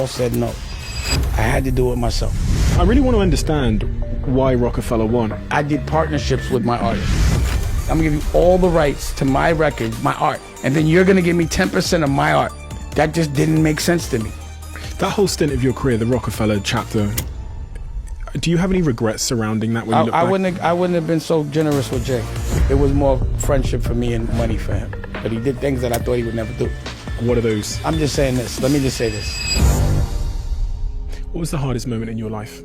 all said no. I had to do it myself. I really want to understand why Rockefeller won. I did partnerships with my artists. I'm gonna give you all the rights to my record, my art, and then you're gonna give me 10% of my art. That just didn't make sense to me. That whole stint of your career, the Rockefeller chapter, do you have any regrets surrounding that when you look back? I wouldn't have been so generous with Jay. It was more friendship for me and money for him. But he did things that I thought he would never do. What are those? I'm just saying this. Let me just say this. What was the hardest moment in your life?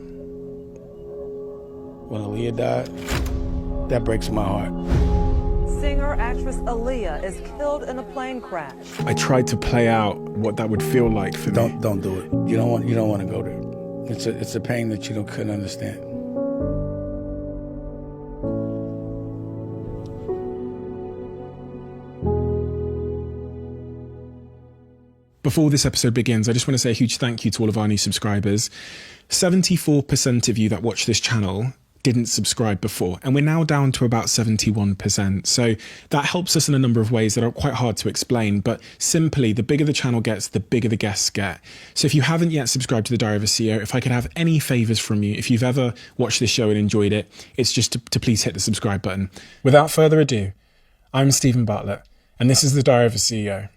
When Aaliyah died, that breaks my heart. Singer-actress Aaliyah is killed in a plane crash. I tried to play out what that would feel like for me. Don't do it. You don't want to go there. It's a pain that you couldn't understand. Before this episode begins, I just want to say a huge thank you to all of our new subscribers. 74% of you that watch this channel didn't subscribe before, and we're now down to about 71%. So that helps us in a number of ways that are quite hard to explain, but simply, the bigger the channel gets, the bigger the guests get. So if you haven't yet subscribed to the Diary of a CEO, if I could have any favors from you, if you've ever watched this show and enjoyed it, it's just to please hit the subscribe button. Without further ado, I'm Stephen Bartlett, and this is the Diary of a CEO.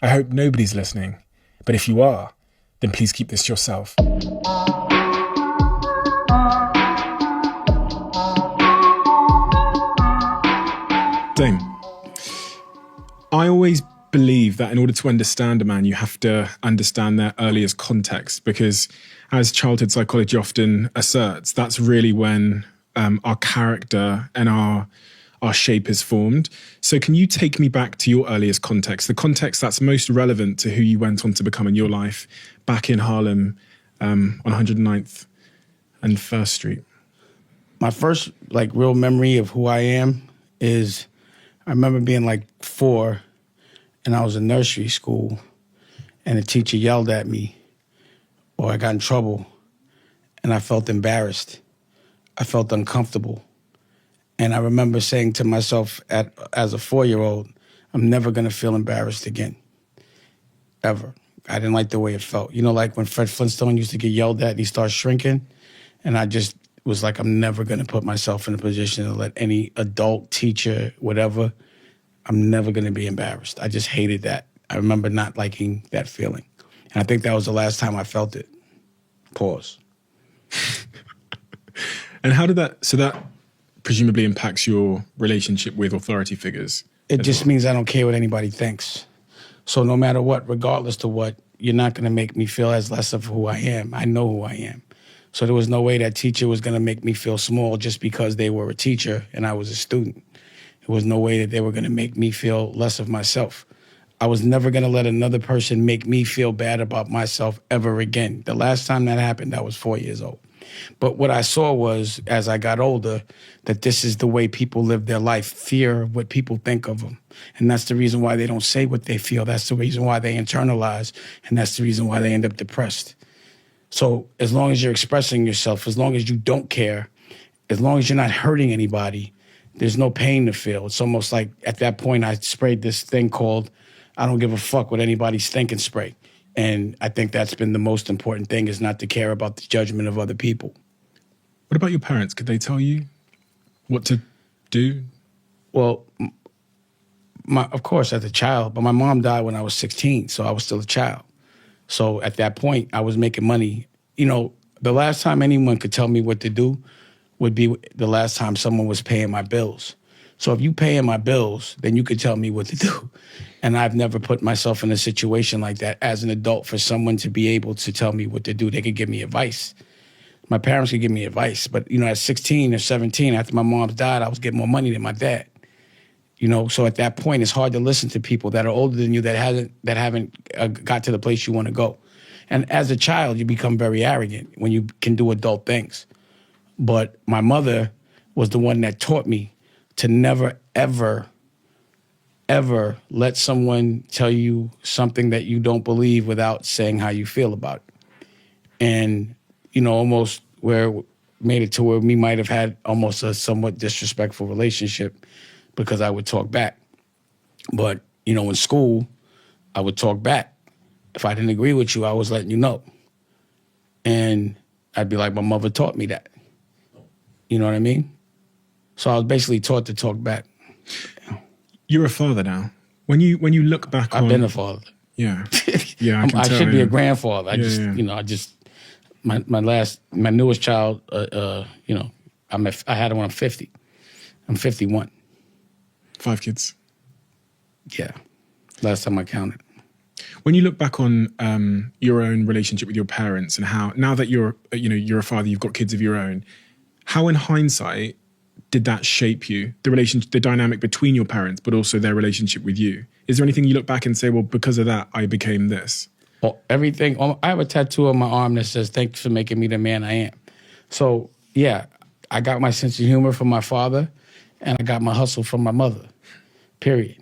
I hope nobody's listening, but if you are, then please keep this to yourself. Dame, I always believe that in order to understand a man, you have to understand their earliest context, because as childhood psychology often asserts, that's really when our character and our shape is formed. So can you take me back to your earliest context, the context that's most relevant to who you went on to become in your life back in Harlem on 109th and 1st Street? My first real memory of who I am is I remember being 4 and I was in nursery school and a teacher yelled at me or I got in trouble and I felt embarrassed. I felt uncomfortable. And I remember saying to myself as a 4-year-old, I'm never going to feel embarrassed again, ever. I didn't like the way it felt. You know, like when Fred Flintstone used to get yelled at and he starts shrinking, and I just was like, I'm never going to put myself in a position to let any adult, teacher, whatever, I'm never going to be embarrassed. I just hated that. I remember not liking that feeling. And I think that was the last time I felt it. Pause. And how did that presumably impacts your relationship with authority figures? It just means I don't care what anybody thinks. So no matter what, regardless to what, you're not going to make me feel as less of who I am. I know who I am. So there was no way that teacher was going to make me feel small just because they were a teacher and I was a student. There was no way that they were going to make me feel less of myself. I was never going to let another person make me feel bad about myself ever again. The last time that happened, I was 4 years old. But what I saw was, as I got older, that this is the way people live their life, fear of what people think of them. And that's the reason why they don't say what they feel. That's the reason why they internalize. And that's the reason why they end up depressed. So as long as you're expressing yourself, as long as you don't care, as long as you're not hurting anybody, there's no pain to feel. It's almost like at that point I sprayed this thing called I don't give a fuck what anybody's thinking spray. And I think that's been the most important thing, is not to care about the judgment of other people. What about your parents? Could they tell you what to do? Well, of course, as a child, but my mom died when I was 16, so I was still a child. So at that point, I was making money. You know, the last time anyone could tell me what to do would be the last time someone was paying my bills. So if you paying my bills, then you could tell me what to do. And I've never put myself in a situation like that as an adult for someone to be able to tell me what to do. They could give me advice. My parents could give me advice. But, you know, at 16 or 17, after my mom died, I was getting more money than my dad. You know, so at that point, it's hard to listen to people that are older than you that haven't got to the place you want to go. And as a child, you become very arrogant when you can do adult things. But my mother was the one that taught me to never, ever, ever let someone tell you something that you don't believe without saying how you feel about it. And, you know, almost where made it to where we might have had almost a somewhat disrespectful relationship because I would talk back. But, you know, in school, I would talk back. If I didn't agree with you, I was letting you know. And I'd be like, my mother taught me that. You know what I mean? So I was basically taught to talk back. You're a father now. When you look back I've been a father. Yeah. Yeah, I can I tell, should be yeah. a grandfather. My newest child, I had him when I'm 50. I'm 51. 5 kids. Yeah. Last time I counted. When you look back on your own relationship with your parents and how, now that you're a father, you've got kids of your own, how in hindsight did that shape you, the dynamic between your parents, but also their relationship with you? Is there anything you look back and say, well, because of that, I became this? Well, everything. I have a tattoo on my arm that says, "Thanks for making me the man I am." So, yeah, I got my sense of humor from my father, and I got my hustle from my mother, period.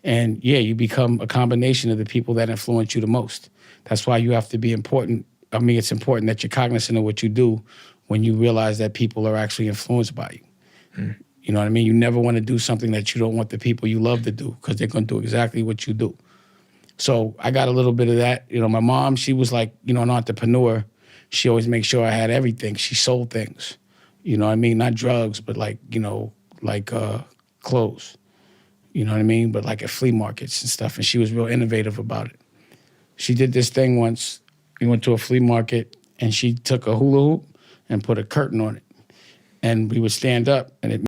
And, yeah, you become a combination of the people that influence you the most. That's why you have to be important. I mean, it's important that you're cognizant of what you do when you realize that people are actually influenced by you. You know what I mean? You never want to do something that you don't want the people you love to do, because they're going to do exactly what you do. So I got a little bit of that. You know, my mom, she was like, an entrepreneur. She always made sure I had everything. She sold things. You know what I mean? Not drugs, but clothes. You know what I mean? But like at flea markets and stuff. And she was real innovative about it. She did this thing once. We went to a flea market and she took a hula hoop and put a curtain on it. And we would stand up and it